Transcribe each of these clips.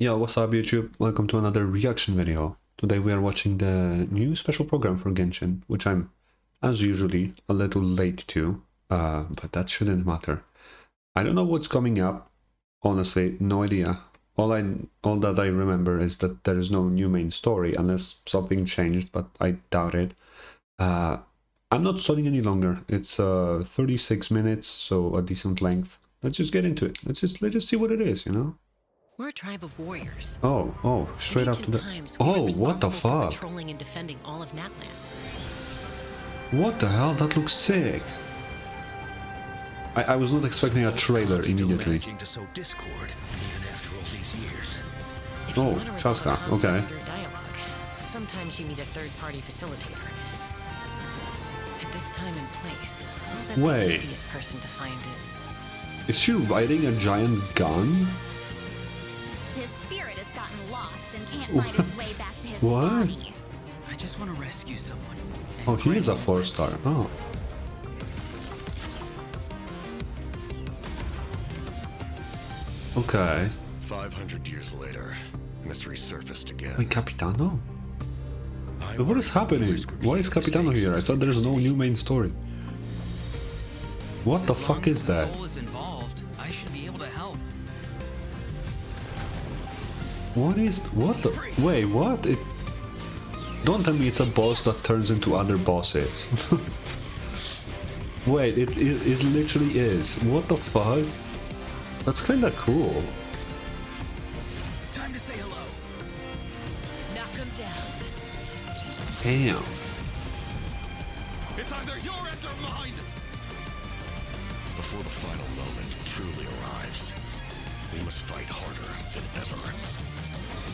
Yo, what's up YouTube? Welcome to another reaction video. Today we are watching the new special program for Genshin, which I'm, as usually, a little late to, but that shouldn't matter. I don't know what's coming up, honestly, no idea. All that I remember is that there is no new main story, unless something changed, but I doubt it. I'm not studying any longer. It's 36 minutes, so a decent length. Let's just get into it. Let's just see what it is, you know? We're a tribe of warriors. Oh, straight up to the... Times, oh, what the fuck? Patrolling and defending all of Natlan. What the hell? That looks sick. I was not expecting a trailer immediately. To sow discord, even after all these years. Oh, Chaska, okay. Dialogue, sometimes you need a third-party facilitator. At this time and place, I'll bet the easiest person to find is... Is she riding a giant gun? His spirit has gotten lost and can't find its way back to his What? body. I just want to rescue someone. Oh, he is a 4-star. Oh. Okay. 500 years later, and it's resurfaced again. Wait, Capitano? But what is happening? Why is Capitano here? I thought there's no new main story. What the fuck is that? Soul is involved, I should be able to help. What the... Wait, what? Don't tell me it's a boss that turns into other bosses. Wait, it literally is. What the fuck? That's kinda cool. Time to say hello. Knock him down. Damn. It's either your end or mine! Before the final moment truly arrives, we must fight harder than ever.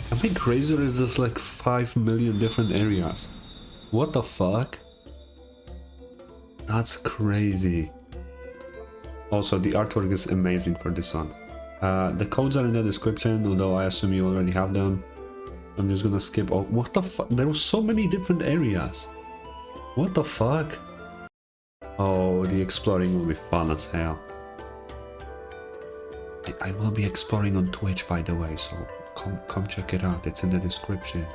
I think Razor is just like 5 million different areas. What the fuck? That's crazy. Also, the artwork is amazing for this one. The codes are in the description, although I assume you already have them. I'm just gonna skip all. What the fuck? There were so many different areas. What the fuck? Oh, the exploring will be fun as hell. I will be exploring on Twitch, by the way, so come check it out. It's in the description.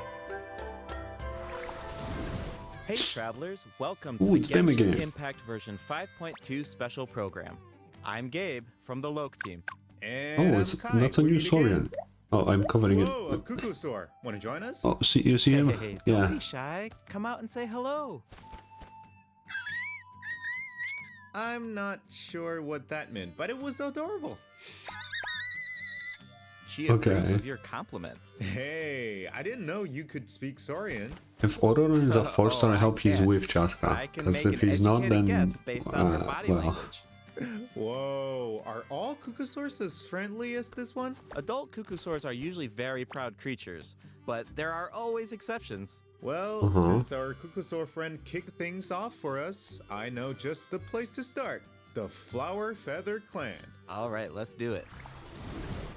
Hey travelers, welcome to Ooh, the it's them again. Genshin Impact version 5.2 special program. I'm Gabe from the Loke team. Oh, that's a new Saurian. Oh, I'm covering it. Whoa, a cuckoo soar. Want to join us? Oh, you see him? Hey, Yeah. don't be shy. Come out and say hello. I'm not sure what that meant, but it was adorable. She approves Okay. of your compliment. Hey, I didn't know you could speak Saurian. If Auroron is a 4-star, I I hope he's can. with Chaska. I can Because make if an he's not, educated then... guess based on her body well... language. Whoa, are all cuckoo soars as friendly as this one? Adult cuckoosaurs are usually very proud creatures, but there are always exceptions. Well, since our cuckoo soar friend kicked things off for us, I know just the place to start. The Flower Feather Clan. All right, let's do it.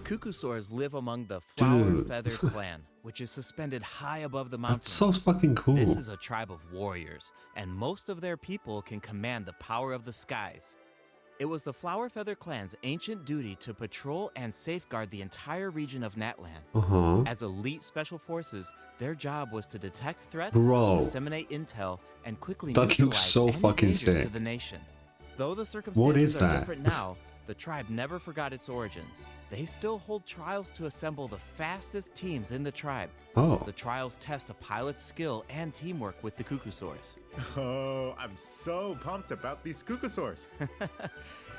Cuckoosaurs live among the Flower Dude. Feather Clan, which is suspended high above the mountains. That's so fucking cool. This is a tribe of warriors, and most of their people can command the power of the skies. It was the Flower Feather Clan's ancient duty to patrol and safeguard the entire region of Natlan. As elite special forces, their job was to detect threats, Bro. disseminate intel, and quickly That looks neutralize so any fucking dangers sick. to the nation. Though the What is circumstances are that? different now, the tribe never forgot its origins. They still hold trials to assemble the fastest teams in the tribe. Oh. The trials test a pilot's skill and teamwork with the cuckoosaurs. Oh, I'm so pumped about these cuckoo soars.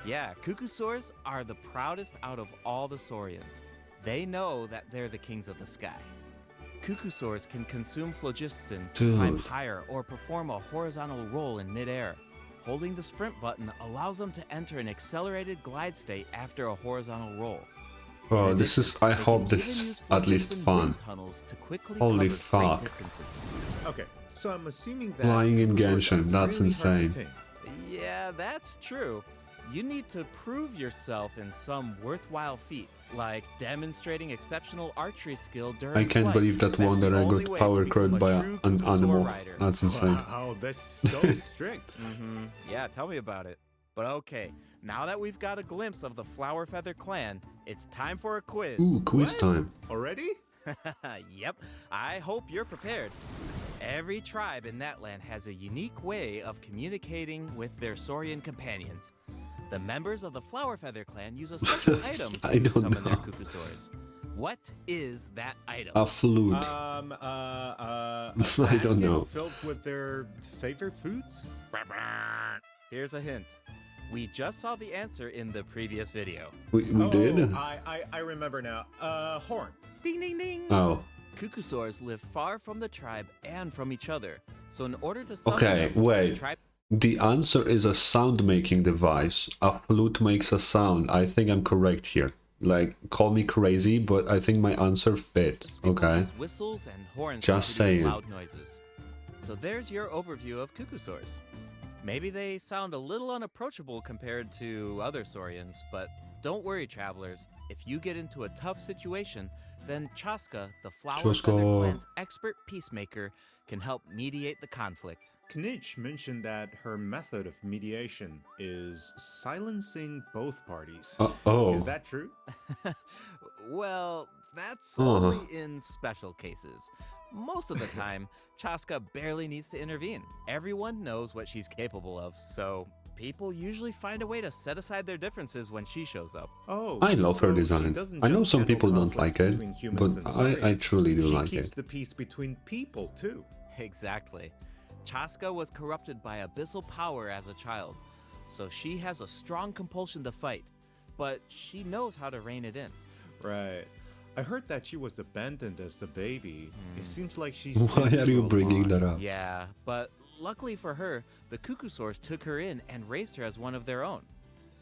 Yeah, cuckoosaurs are the proudest out of all the saurians. They know that they're the kings of the sky. Cuckoosaurs can consume phlogiston to climb Dude. higher or perform a horizontal roll in midair. Holding the sprint button allows them to enter an accelerated glide state after a horizontal roll. Bro, In this addition, is... I they hope can this even is use at least phlogiston fun. wind tunnels to quickly Holy cover fuck. great distances. Okay, so I'm assuming that Flying in cuckoo soars Genshin, are that's really hard to insane. tame. Yeah, that's true. You need to prove yourself in some worthwhile feat, like demonstrating exceptional archery skill during I can't flight. believe that That's the Wanderer only got way power to become crowed by a true an cuckoosaur animal. rider. That's insane. Wow, that's so strict. Yeah, tell me about it. But okay, now that we've got a glimpse of the Flower Feather Clan, it's time for a quiz. Ooh, quiz What? time. Already? Yep, I hope you're prepared. Every tribe in that land has a unique way of communicating with their Saurian companions. The members of the Flower Feather clan use a special item I to don't summon their know. Cuckoosaurs. What is that item? A flute. A I don't basket know. filled with their favorite foods? Here's a hint. We just saw the answer in the previous video. We did? I remember now. Horn. Ding ding ding! Oh. Cuckoosaurs live far from the tribe and from each other. So in order to summon Okay, them, wait. the tribe The answer is a sound-making device. A flute makes a sound. I think I'm correct here. Like, call me crazy, but I think my answer fits. people Okay. use whistles and horns Just to produce saying. loud noises. So there's your overview of Cuckoosaurs. Maybe they sound a little unapproachable compared to other Saurians, but don't worry, travelers. If you get into a tough situation, then Chaska, the Flower Feather Chaska. Clan's expert peacemaker, can help mediate the conflict. Knitch mentioned that her method of mediation is silencing both parties. Oh. Is that true? Well, that's Uh-huh. only in special cases. Most of the time, Chaska barely needs to intervene. Everyone knows what she's capable of, so people usually find a way to set aside their differences when she shows up. Oh, I love her so she design. doesn't I know just some handle people don't conflicts like it, between humans but and I Saurians. truly do She like keeps it. the peace between people too. Exactly. Chaska was corrupted by abyssal power as a child, so she has a strong compulsion to fight, but she knows how to rein it in. Right. I heard that she was abandoned as a baby. It seems like she's. Why been are you through a bringing lot. that up? Yeah, but luckily for her, the Cuckoosaurs took her in and raised her as one of their own.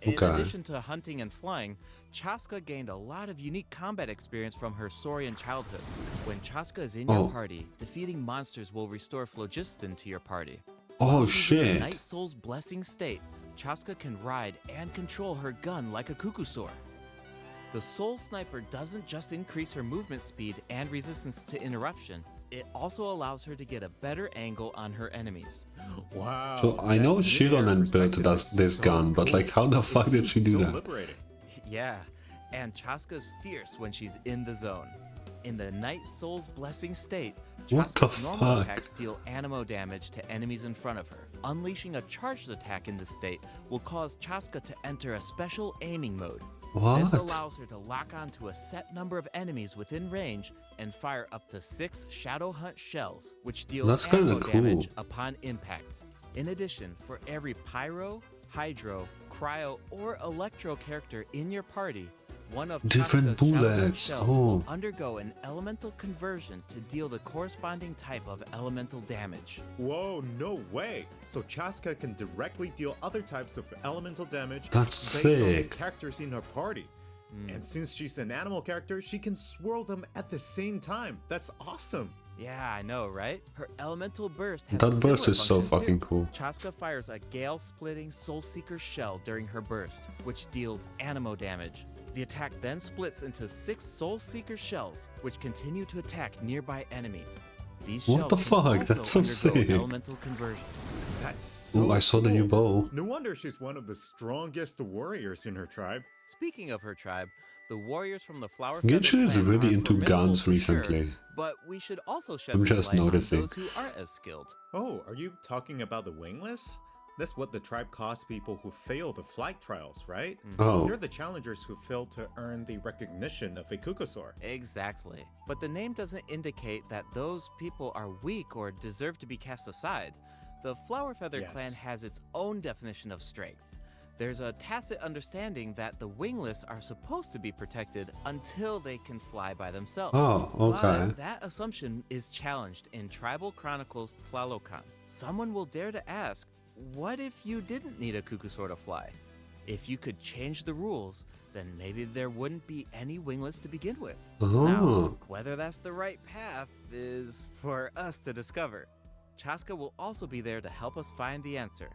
In Okay. addition to hunting and flying, Chaska gained a lot of unique combat experience from her Saurian childhood. When Chaska is in Oh. your party, defeating monsters will restore phlogiston to your party. Oh While she's in the shit. Night Soul's blessing state, Chaska can ride and control her gun like a Cuckoosaur. The Soul Sniper doesn't just increase her movement speed and resistance to interruption, it also allows her to get a better angle on her enemies. Wow. So I that know linear Shilonen built perspective this, is this so gun, but cool. like how the It fuck did she seems do so that? liberating. Yeah, and Chaska's fierce when she's in the zone. In the Night Soul's blessing state, What the Chaska's normal fuck? attacks deal animo damage to enemies in front of her. Unleashing a charged attack in this state will cause Chaska to enter a special aiming mode. This What? allows her to lock onto a set number of enemies within range and fire up to 6 Shadow Hunt shells, which deal That's kinda ammo cool. damage upon impact. In addition, for every Pyro, Hydro, Cryo, or Electro character in your party, one of Different Chaska's Shadow Hunt bullets, shells oh. will undergo an elemental conversion to deal the corresponding type of elemental damage. Whoa, no way! So Chaska can directly deal other types of elemental damage That's based on the sick. characters in her party. And since she's an animal character, she can swirl them at the same time. That's awesome! Yeah, I know, right? Her elemental burst has That a burst similar is so function, fucking too. cool. Chaska fires a gale-splitting Soul Seeker shell during her burst, which deals animo damage. The attack then splits into 6 Soul Seeker shells, which continue to attack nearby enemies. These What shells the can fuck? also That's so undergo sick. elemental conversions. That's so Ooh, I saw the new cool. bow. No wonder she's one of the strongest warriors in her tribe. Speaking of her tribe, the warriors from the Flower Feather Genshin is clan really are into formidable guns for sure, recently. but we should also shed I'm some just light noticing. on those who aren't as skilled. Oh, are you talking about the wingless? That's what the tribe calls people who fail the flight trials, right? Oh. They're the challengers who fail to earn the recognition of a Cuckoosaur. Exactly. But the name doesn't indicate that those people are weak or deserve to be cast aside. The Flower Feather Yes. clan has its own definition of strength. There's a tacit understanding that the wingless are supposed to be protected until they can fly by themselves. Oh, okay. But that assumption is challenged in Tribal Chronicles Tlalocan. Someone will dare to ask, what if you didn't need a Cuckoosaur to fly? If you could change the rules, then maybe there wouldn't be any wingless to begin with. Oh. Now, whether that's the right path is for us to discover. Chaska will also be there to help us find the answer.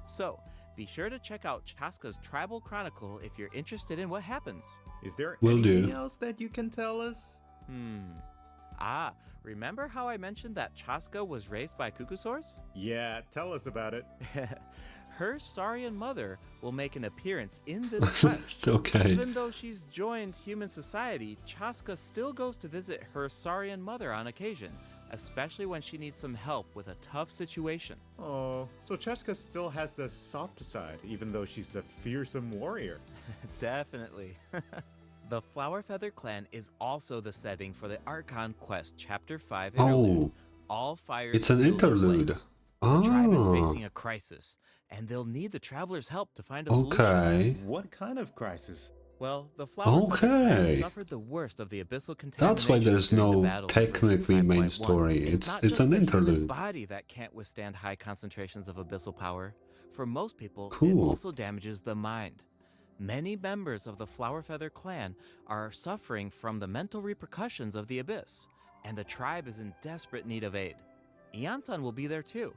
So, be sure to check out Chaska's Tribal Chronicle if you're interested in what happens. Is there Will do. anything else that you can tell us? Remember how I mentioned that Chaska was raised by Cuckoosaurs? Yeah, tell us about it. her Saurian mother will make an appearance in this quest. Okay. Even though she's joined human society, Chaska still goes to visit her Saurian mother on occasion, especially when she needs some help with a tough situation. Oh, so Cheska still has the soft side, even though she's a fearsome warrior. Definitely. The Flower Feather Clan is also the setting for the Archon Quest Chapter 5 interlude. All fires it's an fuel the flame. interlude. The tribe is Ah, facing a crisis, and they'll need the traveler's help to find a solution. okay. What kind of crisis? Well, the Flower Feather Clan Okay. suffered the worst of the abyssal contamination. That's why there's during the no battle of technically version main 5.1. story. It's It's not it's just an the human interlude. body that can't withstand high concentrations of abyssal power. For most people, it Cool. also damages the mind. Many members of the Flower Feather Clan are suffering from the mental repercussions of the abyss, and the tribe is in desperate need of aid. Iansan will be there too.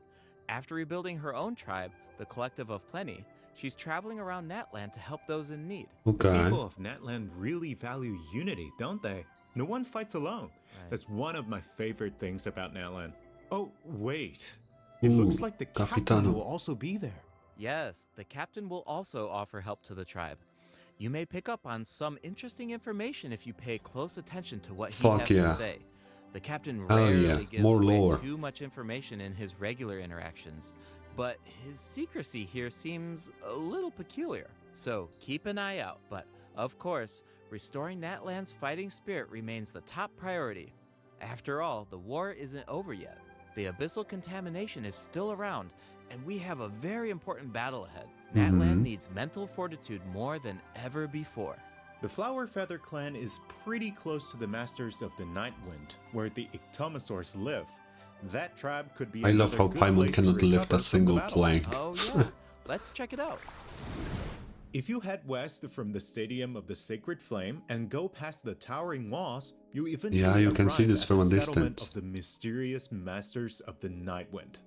After rebuilding her own tribe, the Collective of Plenty, she's traveling around Natland to help those in need. Okay. People of Natland really value unity, don't they? No one fights alone. Right. That's one of my favorite things about Natland. Oh, wait. It Ooh, looks like the captain Capitano. will also be there. Yes, the captain will also offer help to the tribe. You may pick up on some interesting information if you pay close attention to what he Fuck has yeah. to say. The captain Hell rarely yeah, gives more away lore. too much information in his regular interactions, but his secrecy here seems a little peculiar. So keep an eye out, but of course, restoring Natland's fighting spirit remains the top priority. After all, the war isn't over yet. The abyssal contamination is still around, and we have a very important battle ahead. Natland needs mental fortitude more than ever before. The Flower Feather Clan is pretty close to the Masters of the Night Wind, where the Ictomosaurs live. That tribe could be I love another how good Paimon place to cannot lift recover a from the single battle. plank. Oh yeah, let's check it out. If you head west from the Stadium of the Sacred Flame and go past the towering walls, you eventually Yeah, you can see arrive this at from the a settlement distance. of the mysterious Masters of the Night Wind.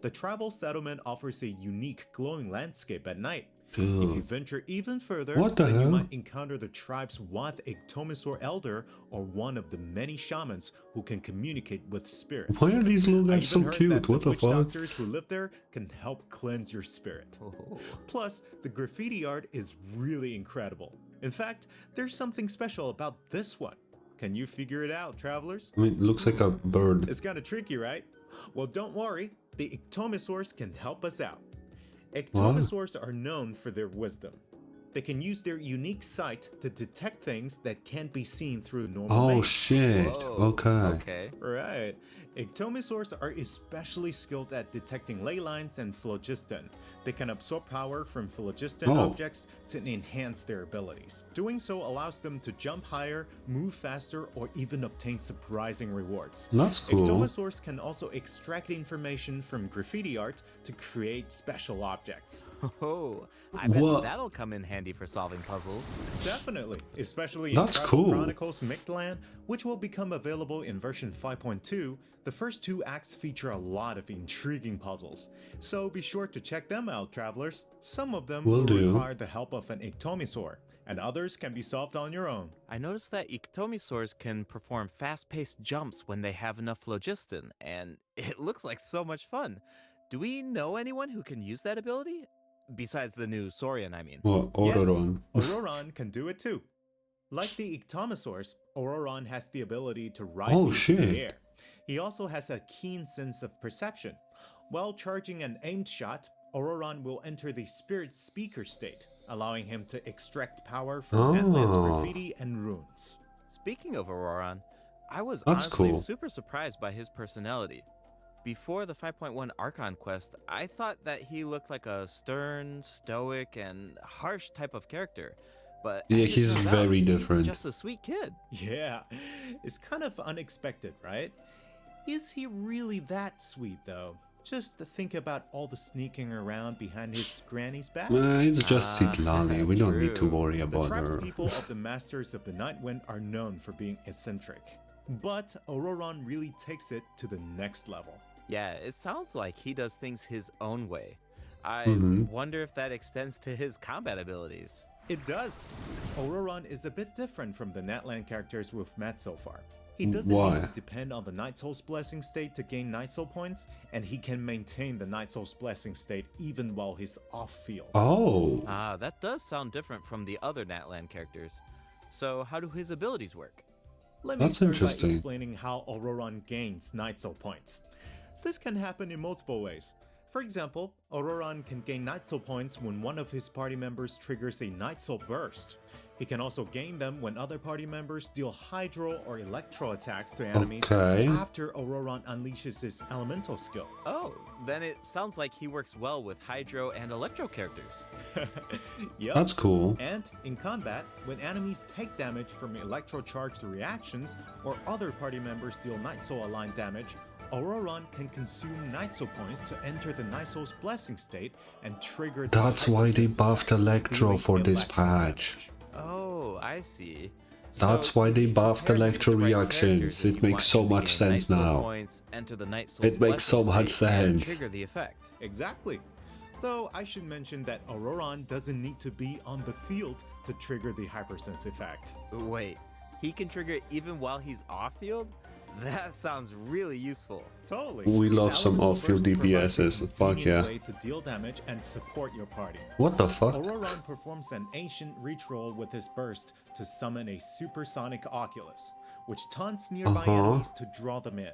The tribal settlement offers a unique glowing landscape at night. If you Dude. venture even further, What the then you hell? might encounter the tribe's Wath Ictomosaur Elder, or one of the many shamans who can communicate with spirits. Why are these little I guys so even heard cute? that What the witch fuck? doctors who live there can help cleanse your spirit. Plus, the graffiti art is really incredible. In fact, there's something special about this one. Can you figure it out, travelers? I mean, it looks like a bird. It's kind of tricky, right? Well, don't worry. The Ictomosaurs can help us out. Ictomosaurs are known for their wisdom. They can use their unique sight to detect things that can't be seen through normal Oh means. shit. Whoa, Okay. Okay. Right. Ictomosaurs are especially skilled at detecting ley lines and phlogiston. They can absorb power from phlogiston Oh. objects to enhance their abilities. Doing so allows them to jump higher, move faster, or even obtain surprising rewards. That's cool. Ictomosaurs can also extract information from graffiti art to create special objects. Oh, I bet What? that'll come in handy for solving puzzles. Definitely, especially in That's Tribal cool. Chronicles Mictlan, which will become available in version 5.2. The first two acts feature a lot of intriguing puzzles, so be sure to check them out, travelers. Some of them Will will do. require the help of an Ictomosaur, and others can be solved on your own. I noticed that Ictomosaurs can perform fast-paced jumps when they have enough phlogiston, and it looks like so much fun. Do we know anyone who can use that ability? Besides the new Saurian, I mean. What? Ororon. Yes, Ororon can do it too. Like the Ictomosaurs, Ororon has the ability to rise Oh, into shit. the air. He also has a keen sense of perception. While charging an aimed shot, Ororon will enter the spirit speaker state, allowing him to extract power from endless Oh. graffiti and runes. Speaking of Auroron, I was That's honestly cool. super surprised by his personality. Before the 5.1 Archon quest, I thought that he looked like a stern, stoic, and harsh type of character. But Yeah, as it he's turns out, very he's different. just a sweet kid. Yeah, it's kind of unexpected, right? Is he really that sweet though? Just to think about all the sneaking around behind his granny's back. It's just Citlali. We don't need to true. worry The about tribe's her. people of the Masters of the Night Wind are known for being eccentric. But Auroron really takes it to the next level. Yeah, it sounds like he does things his own way. I Mhm. wonder if that extends to his combat abilities. It does. Auroron is a bit different from the Natland characters we've met so far. He doesn't Why? need to depend on the Night Soul's Blessing state to gain Night Soul points, and he can maintain the Night Soul's Blessing state even while he's off-field. Oh, Ah, that does sound different from the other Natlan characters. So how do his abilities work? Let me That's start interesting. by explaining how Auroron gains Night Soul points. This can happen in multiple ways. For example, Auroron can gain Night Soul points when one of his party members triggers a Night Soul burst. He can also gain them when other party members deal Hydro or Electro attacks to enemies Okay. after Auroron unleashes his elemental skill. Oh, then it sounds like he works well with Hydro and Electro characters. Yep. that's cool. And in combat, when enemies take damage from electro-charged reactions or other party members deal Night Soul aligned damage, Auroron can consume Night Soul points to enter the Night Soul's Blessing state and trigger the That's why they hypersense buffed effect, Electro dealing for this electro patch. damage. Oh, I see. That's So why if they you buffed compare me with Electro the right reactions. characters It and you makes want so him to much gain sense Night Soul now. points, enter the Night Soul's It makes so Blessing much state, and sense. Trigger the effect. Exactly. Though I should mention that Auroron doesn't need to be on the field to trigger the hypersense effect. Wait, he can trigger it even while he's off-field? That sounds really useful. Totally. We His love some elemental off-field burst provides a DPSs. Fuck convenient yeah. way to deal damage and support your party. What the fuck? Auroron performs an ancient reach roll with his burst to summon a supersonic Oculus, which taunts nearby enemies to draw them in.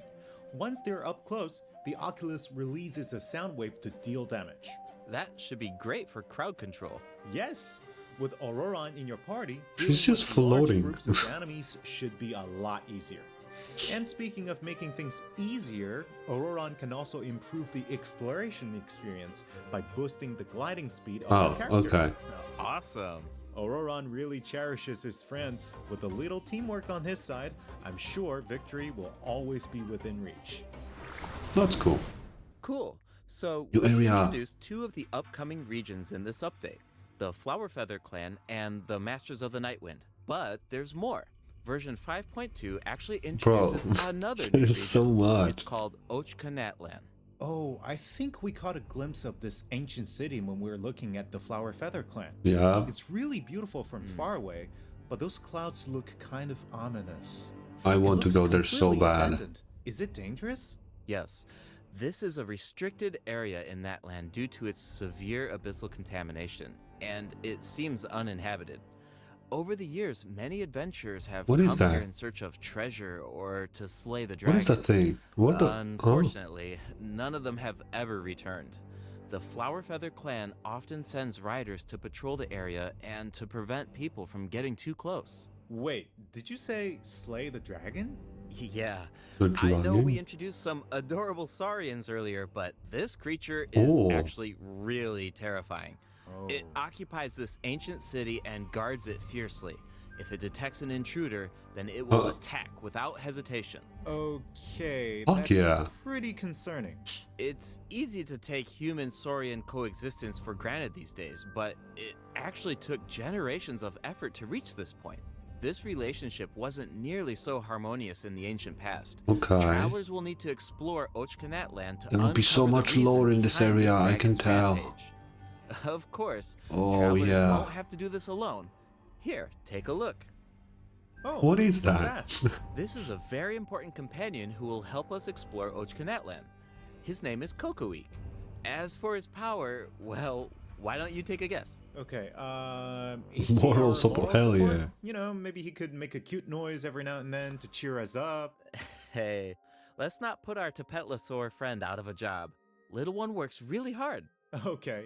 Once they're up close, the Oculus releases a sound wave to deal damage. That should be great for crowd control. Yes, with Auroron in your party, She's dealing just with large floating. groups of enemies should be a lot easier. And speaking of making things easier, Auroron can also improve the exploration experience by boosting the gliding speed of Oh, your characters. okay. Awesome. Auroron really cherishes his friends. With a little teamwork on his side, I'm sure victory will always be within reach. That's cool. Cool. So New we area. introduced two of the upcoming regions in this update, the Flower Feather Clan and the Masters of the Nightwind. But there's more. Version 5.2 actually Bro, introduces another new there's region. so much. It's called Ochkanatlan. Oh, I think we caught a glimpse of this ancient city when we were looking at the Flower Feather Clan. Yeah. It's really beautiful from far away, but those clouds look kind of ominous. I It want to looks go there so completely bad. abandoned. Is it dangerous? Yes, this is a restricted area in that land due to its severe abyssal contamination, and it seems uninhabited. Over the years, many adventurers have What is come that? here in search of treasure or to slay the dragon. What is that thing? What the? Oh. Unfortunately, none of them have ever returned. The Flower Feather Clan often sends riders to patrol the area and to prevent people from getting too close. Wait, did you say slay the dragon? Yeah, The I know dragon? we introduced some adorable saurians earlier, but this creature is Oh. actually really terrifying. Oh. It occupies this ancient city and guards it fiercely. If it detects an intruder, then it will attack without hesitation. Okay, Fuck that's yeah. pretty concerning. It's easy to take human-saurian coexistence for granted these days, but it actually took generations of effort to reach this point. This relationship wasn't nearly so harmonious in the ancient past. Okay. Travelers will need to explore Ochkanatlan to There will be so uncover the much reason lore in this behind area, I can dragon's tell. rampage. Of course, Oh, travelers yeah. won't have to do this alone. Here, take a look. Oh, What is what's that? This is a very important companion who will help us explore Ochkanatlan. His name is Kokoik. As for his power, well, why don't you take a guess? Okay, is he Moral our support, hell support? yeah. You know, maybe he could make a cute noise every now and then to cheer us up. Hey, let's not put our Tapetlosaur friend out of a job. Little one works really hard. Okay,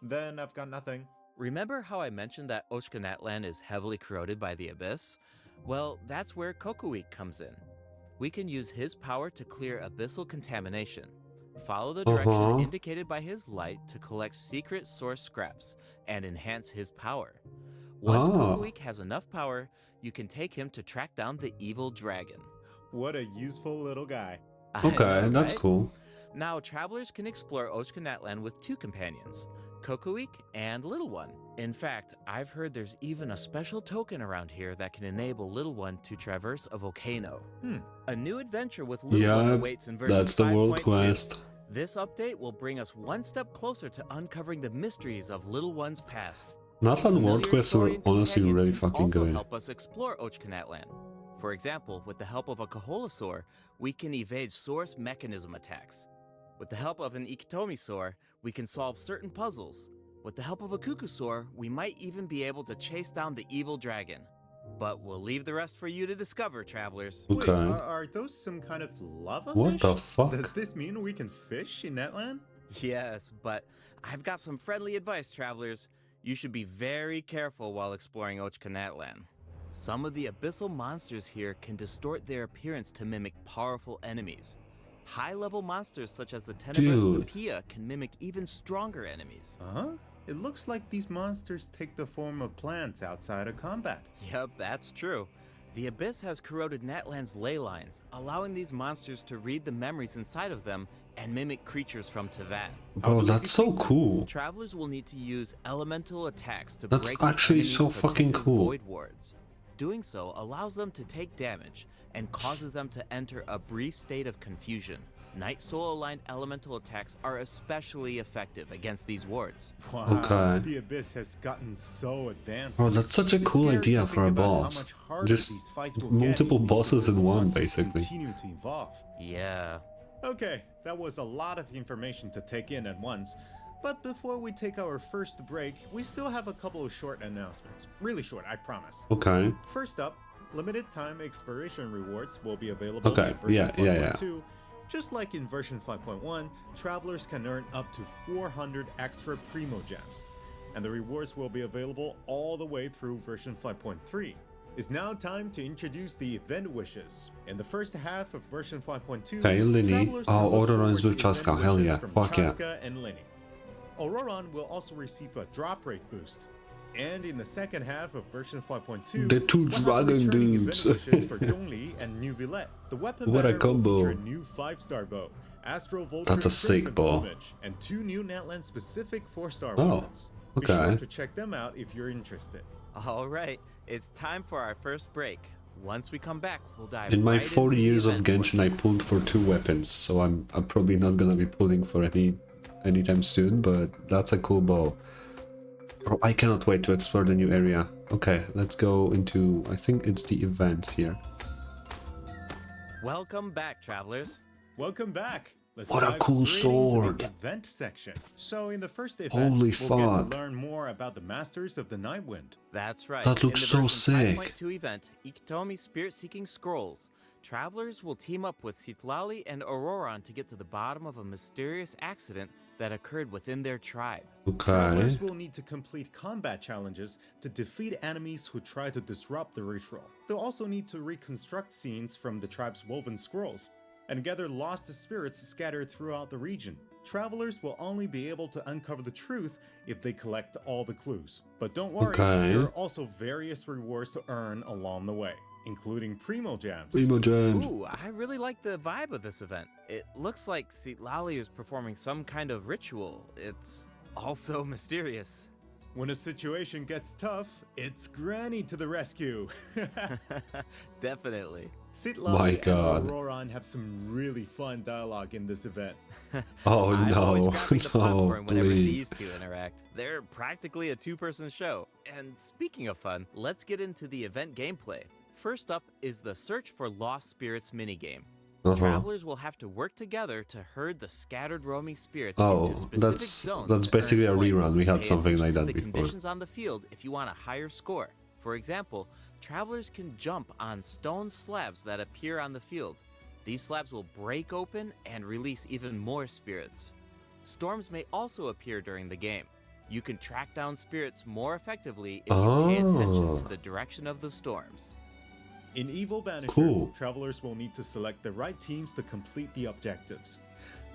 then I've got nothing. Remember how I mentioned that Ochkanatlan is heavily corroded by the abyss? Well, that's where Kokoik comes in. We can use his power to clear abyssal contamination. Follow the direction indicated by his light to collect secret source scraps and enhance his power. Once Kokoik has enough power, you can take him to track down the evil dragon. What a useful little guy. I Okay, know, that's right? cool. Now, travelers can explore Ochkanatlan with two companions, Kokoik and Little One. In fact, I've heard there's even a special token around here that can enable Little One to traverse a volcano. A new adventure with Little One Yeah, awaits in version that's the world 5.2. quest. This update will bring us one step closer to uncovering the mysteries of Little One's past. Not on world Familiar quests were saurian honestly companions really can fucking also good. help us explore Ochkanatlan. For example, with the help of a Kaholasaur, we can evade source mechanism attacks. With the help of an Ikitomisaur, we can solve certain puzzles. With the help of a Kukusaur, we might even be able to chase down the evil dragon. But we'll leave the rest for you to discover, travelers. Wait, Okay. are those some kind of lava What fish? the fuck? Does this mean we can fish in Netland? Yes, but I've got some friendly advice, travelers. You should be very careful while exploring Ochkanatlan. Some of the abyssal monsters here can distort their appearance to mimic powerful enemies. High-level monsters such as the Tenebrous Dude. Papilla can mimic even stronger enemies. Huh? It looks like these monsters take the form of plants outside of combat. Yep, that's true. The Abyss has corroded Natlan's ley lines, allowing these monsters to read the memories inside of them and mimic creatures from Tevat. Bro, that's so cool. Travelers will need to use elemental attacks to That's break the actually enemy's so fucking protective cool. void wards. Doing so allows them to take damage and causes them to enter a brief state of confusion. Night Soul aligned elemental attacks are especially effective against these wards. Wow, Okay. the Abyss has gotten so advanced. Bro, that's such a It's cool scary idea to for a think about how boss. much harder Just these fights will multiple get if these bosses in abyssal one, monsters basically. Continue to evolve. Yeah. Okay, that was a lot of information to take in at once. But before we take our first break, we still have a couple of short announcements. Really short, I promise. Okay. First up, limited time exploration rewards will be available Okay, in version yeah. 5.2. Just like in version 5.1, travelers can earn up to 400 extra Primo Gems, and the rewards will be available all the way through version 5.3. It's now time to introduce the event wishes. In the first half of version 5.2, Okay, Linny. travelers can Oh, look Auroron forward is to with event Chaska. Hell wishes yeah. from Fuck yeah. Chaska and Linny. Auroron will also receive a drop rate boost. And in the second half of version 5.2, The two we'll have dragon returning dudes. event wishes for Zhongli and New Villette. The weapon What a banner will combo. feature a new 5-star bow, Astral Vulture That's a sick Crimson bow. Plumage, and 2 new Natland specific 4-star Oh, weapons. Be sure okay. to check them out if you're interested. All right, it's time for our first break. Once we come back, we'll dive In my right 40 into the years of event Genshin, I wishes. pulled for 2 weapons, so I'm probably not gonna be pulling for anytime soon, but that's a cool bow. Bro, I cannot wait to explore the new area. Okay, let's go into, I think it's the event here. Welcome back, travelers. Welcome back. Let's What a dive cool straight into sword. the event section. So in the first event, Holy we'll get fuck. to learn more about the Masters of the Nightwind. That's right. That looks so In the version sick. 5.2 event, Ikitomi Spirit-Seeking Scrolls, travelers will team up with Citlali and Auroron to get to the bottom of a mysterious accident that occurred within their tribe. Okay. Travelers will need to complete combat challenges to defeat enemies who try to disrupt the ritual. They'll also need to reconstruct scenes from the tribe's woven scrolls and gather lost spirits scattered throughout the region. Travelers will only be able to uncover the truth if they collect all the clues. But don't worry, Okay. there are also various rewards to earn along the way, including Primo Gems. Primo Gems. Ooh, I really like the vibe of this event. It looks like Citlali is performing some kind of ritual. It's also mysterious. When a situation gets tough, it's Granny to the rescue. Definitely. Citlali My and God. Auroron have some really fun dialogue in this event. Oh I'm always no, grabbing the no, popcorn whenever please. these two interact. They're practically a two-person show. And speaking of fun, let's get into the event gameplay. First up is the Search for Lost Spirits minigame. Travelers will have to work together to herd the scattered roaming spirits Oh, into specific that's zones. that's to earn basically a points. rerun. We had Pay something like attention that to the before. conditions on the field if you want a higher score. For example, travelers can jump on stone slabs that appear on the field. These slabs will break open and release even more spirits. Storms may also appear during the game. You can track down spirits more effectively if you pay attention Oh. to the direction of the storms. In Evil Banisher, Cool. travelers will need to select the right teams to complete the objectives.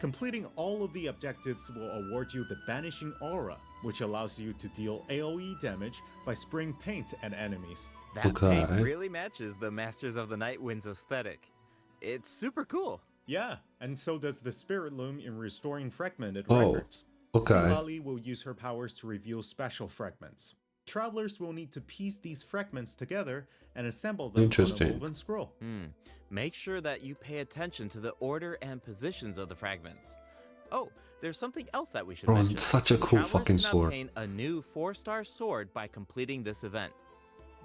Completing all of the objectives will award you the Banishing Aura, which allows you to deal AoE damage by spraying paint at enemies. That paint Okay. really matches the Masters of the Nightwind's aesthetic. It's super cool. Yeah, and so does the Spirit Loom in restoring fragmented Oh, records. okay. Citlali will use her powers to reveal special fragments. Travelers will need to piece these fragments together and assemble them on a Interesting. woven scroll. Make sure that you pay attention to the order and positions of the fragments. Oh, there's something else that we should Bro, mention. it's such a cool Travelers fucking can sword. obtain a new 4-star sword by completing this event.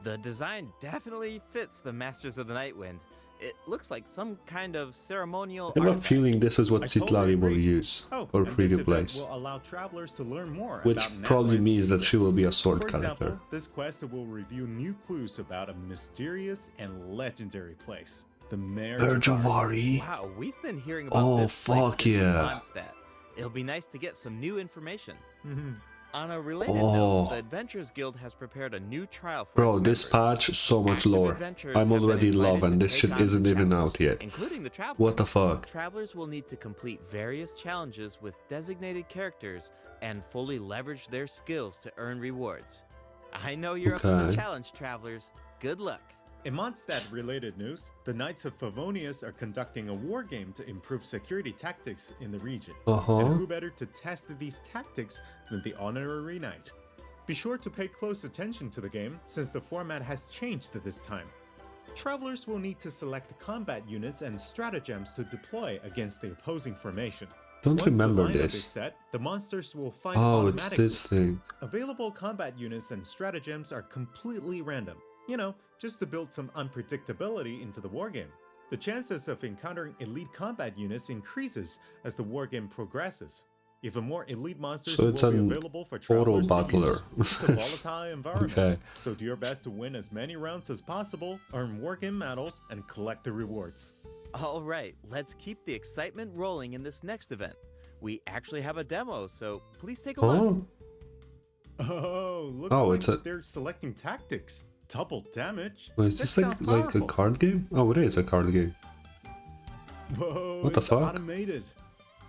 The design definitely fits the Masters of the Nightwind. It looks like some kind of ceremonial I have a artifact. feeling this is what I totally Citlali will agree. use Oh, for and free this to event play. will allow travelers to learn more Which about probably Natlan's means that she will be a secrets. sword For character. example, this quest will reveal new clues about a mysterious and legendary place, the Mare Urjavari. Wow, we've been hearing about Oh, this place fuck since yeah. Mondstadt. It'll be nice to get some new information. Mhm. On a related Oh. note, the Adventurers Guild has prepared a new trial for Bro, its this members. patch, so much Active lore. adventurers I'm have been already in love invited and to this take shit on the isn't even challenge, out yet. including the Traveler. What the fuck? Travelers will need to complete various challenges with designated characters and fully leverage their skills to earn rewards. I know you're up to the Okay. challenge, Travelers. Good luck. In Mondstadt-related news, the Knights of Favonius are conducting a war game to improve security tactics in the region. Uh-huh. And who better to test these tactics than the Honorary Knight? Be sure to pay close attention to the game, since the format has changed this time. Travelers will need to select combat units and stratagems to deploy against the opposing formation. Don't Once remember the lineup this. is set, the monsters will fight Oh, it's automatically. this thing. Available combat units and stratagems are completely random. You know, just to build some unpredictability into the wargame. The chances of encountering elite combat units increases as the wargame progresses. Even more elite monsters So it's will be an available for auto travelers to battler. use. It's a volatile environment, Okay. so do your best to win as many rounds as possible, earn wargame medals, and collect the rewards. All right, let's keep the excitement rolling in this next event. We actually have a demo, so please take a look. Oh, Oh, looks Oh, like it's a- they're selecting tactics. Double damage? is That this like, sounds like a powerful. card game? Oh, it is a card game. Whoa, What the it's fuck? automated.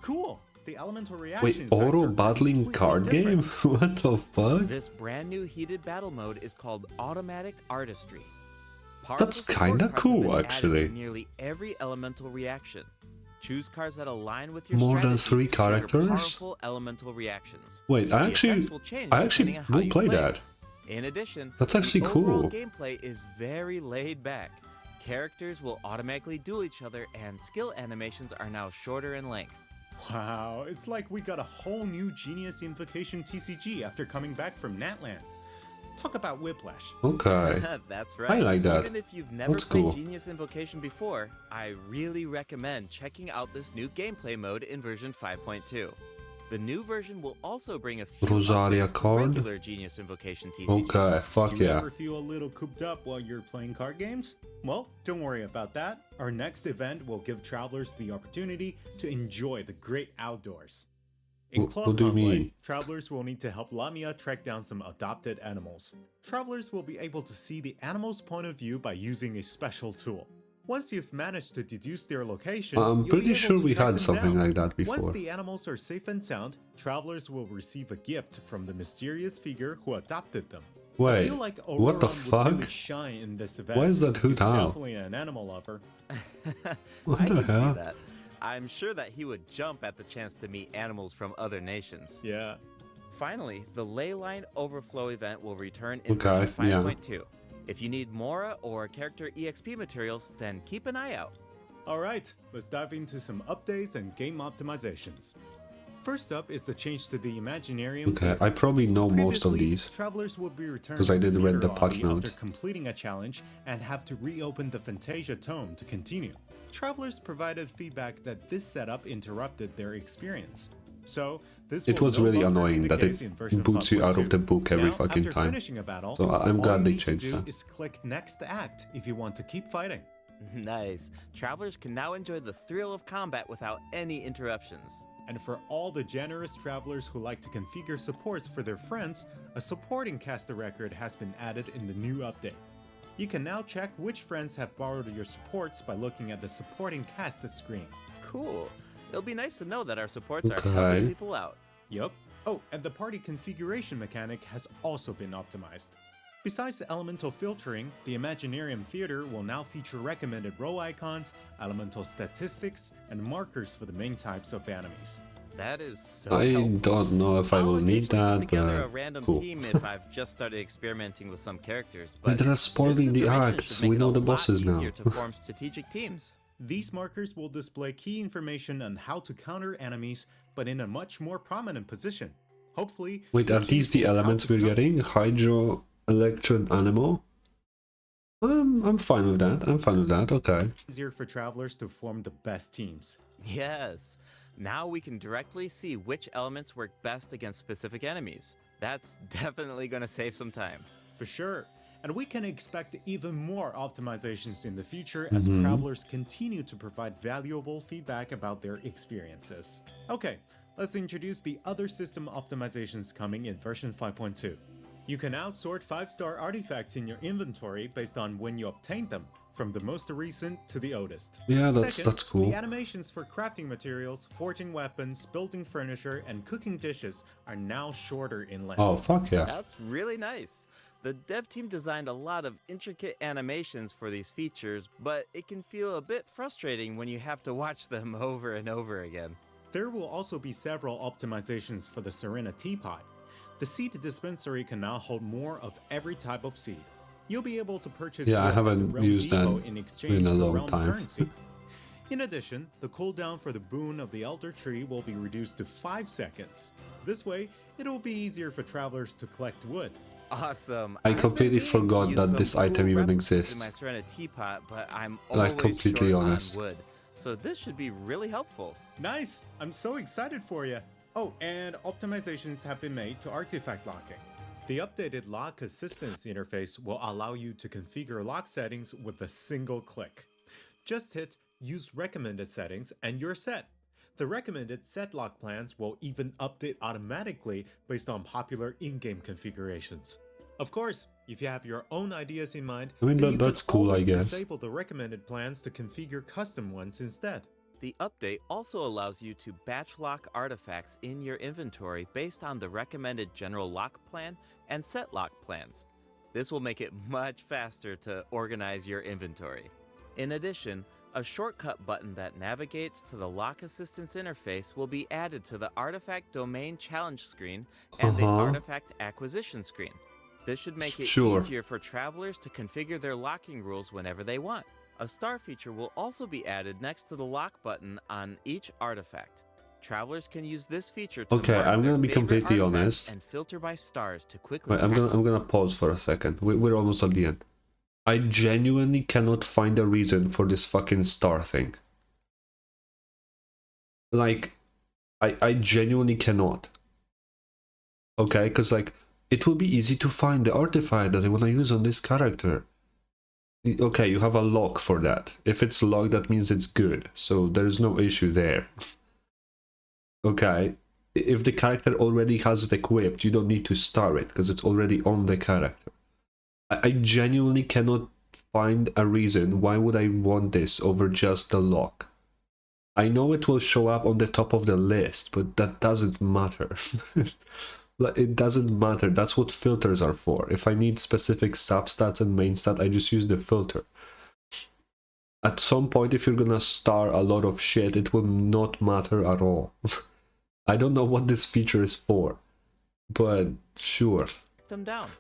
Cool. The elemental Wait, reaction auto battling card game? What the fuck? This brand new heated battle mode is called Automatic Artistry. That's Powerful kinda support cards have cool, been added actually. for nearly every elemental reaction. Choose cards that align with your More than strategies 3 to trigger characters? Powerful elemental reactions. Wait, The I effects actually will change will depending on how you play play. that. In addition, That's actually the overall cool. gameplay is very laid back. Characters will automatically duel each other, and skill animations are now shorter in length. Wow, it's like we got a whole new Genius Invocation TCG after coming back from Natland. Talk about whiplash. Okay. That's right. I like that. Even if you've never That's played cool. Genius Invocation before, I really recommend checking out this new gameplay mode in version 5.2. The new version will also bring a few Rosaria updates to card? regular Genius Invocation TCG. Okay, fuck Do you yeah. ever feel a little cooped up while you're playing card games? Well, don't worry about that. Our next event will give travelers the opportunity to enjoy the great outdoors. In What Club do you Convoy, mean? travelers will need to help Lamia track down some adopted animals. Travelers will be able to see the animal's point of view by using a special tool. Once you've managed to deduce their location, I'm you'll be pretty able sure to we track had them something down. like that Once before. the animals are safe and sound, travelers will receive a gift from the mysterious figure who adopted them. I Wait, feel like what the Auroron would really fuck? shine in this event. Why is that Hu He's Tao? definitely an animal lover. What I the can hell? see that. I'm sure that he would jump at the chance to meet animals from other nations. Yeah. Finally, the Leyline Overflow event will return in Okay, version yeah. 5.2. If you need Mora or character EXP materials, then keep an eye out. Alright, let's dive into some updates and game optimizations. First up is the change to the Imaginarium. Okay, Theater. I probably know most of Previously, these. travelers would be returned 'Cause I to did read theater the patch lobby notes. after completing a challenge and have to reopen the Fantasia Tome to continue. Travelers provided feedback that this setup interrupted their experience. So, this It will was no really longer be annoying the that case it in version boots you out of 5.2. the book every Now, fucking after time. finishing a battle, So I'm all glad you they need to changed do that. is click next act if you want to keep fighting. Nice. Travelers can now enjoy the thrill of combat without any interruptions. And for all the generous travelers who like to configure supports for their friends, a supporting caster record has been added in the new update. You can now check which friends have borrowed your supports by looking at the supporting cast screen. Cool. It'll be nice to know that our supports are Okay. helping people out. Yup. Oh, and the party configuration mechanic has also been optimized. Besides the elemental filtering, the Imaginarium Theater will now feature recommended row icons, elemental statistics, and markers for the main types of enemies. That is so I helpful. don't know if I I'll will need occasionally that, put together a but random cool. team if I've just started experimenting with some characters. But they're this spoiling the information acts. should make We it know a the lot bosses now. easier to form strategic teams. These markers will display key information on how to counter enemies, but in a much more prominent position. Hopefully, Wait, this are these change the will help elements to we're jump- getting? Hydro, Electro, and Anemo? I'm fine with that. I'm fine with that. Okay. Easier for travelers to form the best teams. Yes. Now we can directly see which elements work best against specific enemies. That's definitely going to save some time. For sure. And we can expect even more optimizations in the future as travelers continue to provide valuable feedback about their experiences. Okay, let's introduce the other system optimizations coming in version 5.2. You can outsort 5-star artifacts in your inventory based on when you obtained them, from the most recent to the oldest. Yeah, Second, that's cool. the animations for crafting materials, forging weapons, building furniture, and cooking dishes are now shorter in length. Oh, fuck yeah. That's really nice. The dev team designed a lot of intricate animations for these features, but it can feel a bit frustrating when you have to watch them over and over again. There will also be several optimizations for the Serena Teapot. The seed dispensary can now hold more of every type of seed. You'll be able to purchase Yeah, I wood at the haven't Realm used that Depot in exchange in a for long realm time. currency. In addition, the cooldown for the boon of the Elder Tree will be reduced to 5 seconds. This way, it will be easier for travelers to collect wood. Awesome. I I've been completely meaning to forgot use that some this cool item even replicas exists. in my Serena teapot, but I'm Like, always completely short honest. on wood. So this should be really helpful. Nice! I'm so excited for you! Oh, and optimizations have been made to artifact locking. The updated lock assistance interface will allow you to configure lock settings with a single click. Just hit Use Recommended Settings and you're set. The recommended set lock plans will even update automatically based on popular in-game configurations. Of course, if you have your own ideas in mind, I mean, then you that's can cool, I always guess. disable the recommended plans to configure custom ones instead. The update also allows you to batch lock artifacts in your inventory based on the recommended general lock plan and set lock plans. This will make it much faster to organize your inventory. In addition, a shortcut button that navigates to the lock assistance interface will be added to the artifact domain challenge screen and the artifact acquisition screen. This should make it Sure. easier for travelers to configure their locking rules whenever they want. A star feature will also be added next to the lock button on each artifact. Travelers can use this feature to Okay, mark I'm their gonna be favorite completely artifacts honest. and filter by stars to quickly Wait, I'm gonna pause for a second. We're almost at the end. I genuinely cannot find a reason for this fucking star thing. Like, I genuinely cannot. Okay, because like, it will be easy to find the artifact that I want to use on this character. Okay, you have a lock for that. If it's locked, that means it's good. So there's no issue there. Okay, if the character already has it equipped, you don't need to star it because it's already on the character. I genuinely cannot find a reason why would I want this over just the lock. I know it will show up on the top of the list, but that doesn't matter. It doesn't matter. That's what filters are for. If I need specific substats and main stat, I just use the filter. At some point, if you're gonna star a lot of shit, it will not matter at all. I don't know what this feature is for, but sure. them down.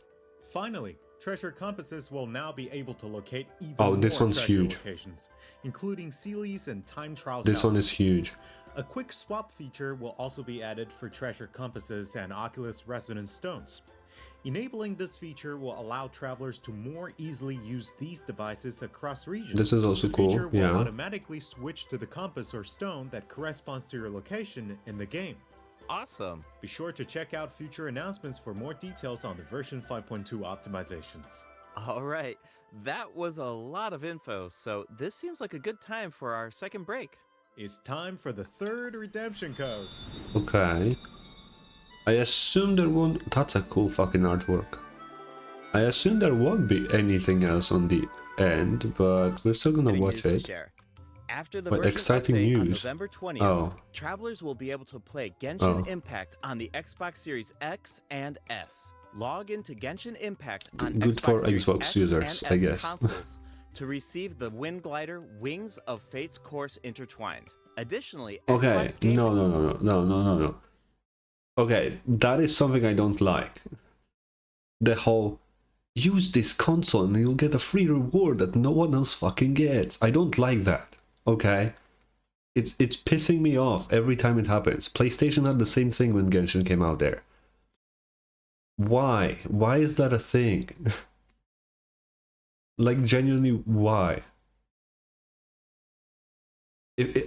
Finally, treasure compasses will now be able to locate even Oh, more this one's treasure huge. locations, including Sealies and time trial This one is challenges. huge. A quick swap feature will also be added for treasure compasses and Oculus Resonance Stones. Enabling this feature will allow travelers to more easily use these devices across regions. This is also the cool, feature will yeah. automatically switch to the compass or stone that corresponds to your location in the game. Awesome. Be sure to check out future announcements for more details on the version 5.2 optimizations. All right, that was a lot of info, so this seems like a good time for our second break. It's time for the third redemption code. Okay. I assume there won't... That's a cool fucking artwork. I assume there won't be anything else on the end, but we're still gonna Getting watch news to it. share. After the Wait, version exciting update on news. November 20th, Oh. travelers will be able to play Genshin Oh. Impact on the Xbox Series X and S. Log into Genshin Impact on Good Xbox for Series Xbox X users, and I S guess. consoles to receive the Wind Glider Wings of Fate's Course Intertwined. Additionally, Okay, Xbox Game no. Okay, that is something I don't like. The whole, use this console and you'll get a free reward that no one else fucking gets. I don't like that, okay? It's pissing me off every time it happens. PlayStation had the same thing when Genshin came out there. Why? Why is that a thing? Like, genuinely, why?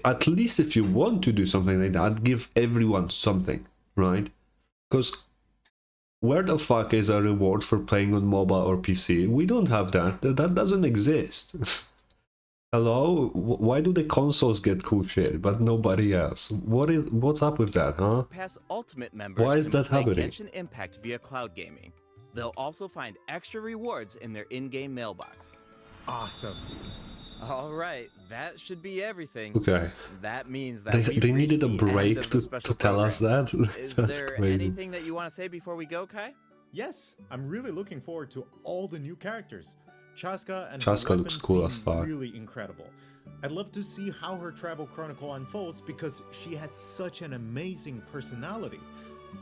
At least if you want to do something like that, give everyone something, right? Because where the fuck is a reward for playing on mobile or PC? We don't have that. That doesn't exist. Hello? Why do the consoles get cool shit, but nobody else? What's up with that, huh? Pass Ultimate members Why is can that play happening? Genshin Impact via cloud gaming. They'll also find extra rewards in their in-game mailbox. Awesome. All right, that should be everything. Okay. That means that They we've needed a reached the end break of the to special tell us program. that? Is That's there crazy. anything that you want to say before we go, Kai? Yes, I'm really looking forward to all the new characters. Chaska and Chaska her looks weapons cool seem as fuck. really incredible. I'd love to see how her travel chronicle unfolds because she has such an amazing personality.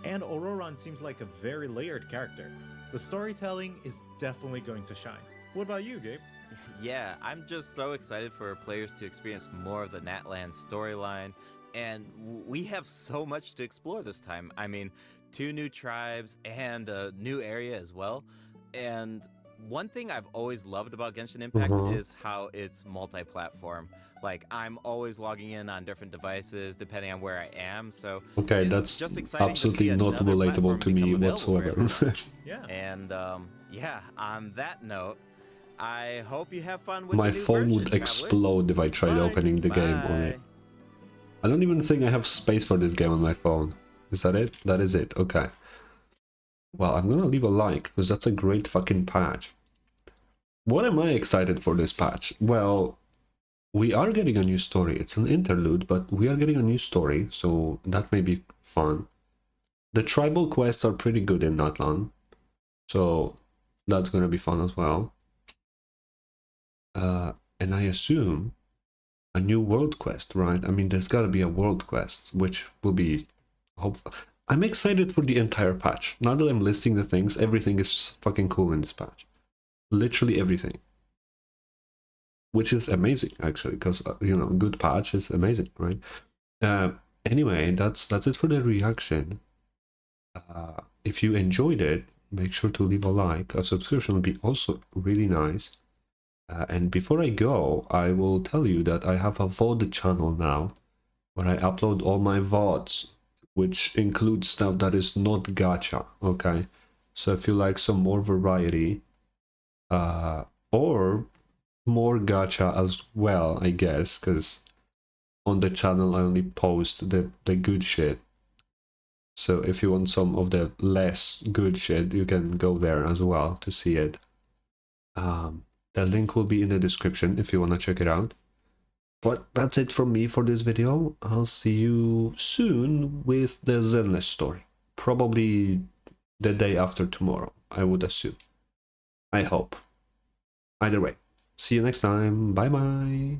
And Auroran seems like a very layered character. The storytelling is definitely going to shine. What about you, Gabe? Yeah, I'm just so excited for players to experience more of the Natlan storyline, and we have so much to explore this time. I mean, 2 new tribes and a new area as well. And one thing I've always loved about Genshin Impact is how it's multi-platform. Like, I'm always logging in on different devices depending on where I am, so Okay, it's that's just exciting to absolutely see not another relatable platform to me become available for whatsoever. everyone. Yeah. And yeah, on that note, I hope you have fun with My the new phone version, would travelers. explode if I tried Bye. opening the game on it. I don't even think I have space for this game on my phone. Is that it? That is it, okay. Well, I'm gonna leave a like, because that's a great fucking patch. What am I excited for this patch? Well, we are getting a new story. It's an interlude, but we are getting a new story, so that may be fun. The tribal quests are pretty good in Natlan, so that's gonna be fun as well. And I assume a new world quest, right? I mean, there's gotta be a world quest, which will be hopeful. I'm excited for the entire patch. Now that I'm listing the things, everything is fucking cool in this patch. Literally everything. Which is amazing, actually, because, you know, good patch is amazing, right? Anyway, that's it for the reaction. If you enjoyed it, make sure to leave a like. A subscription would be also really nice. And before I go, I will tell you that I have a VOD channel now, where I upload all my VODs, which includes stuff that is not gacha, okay? So if you like some more variety, or more gacha as well, I guess, because on the channel I only post the good shit. So if you want some of the less good shit, you can go there as well to see it. The link will be in the description if you want to check it out. But that's it from me for this video. I'll see you soon with the Zenless story. Probably the day after tomorrow, I would assume. I hope. Either way, see you next time. Bye bye.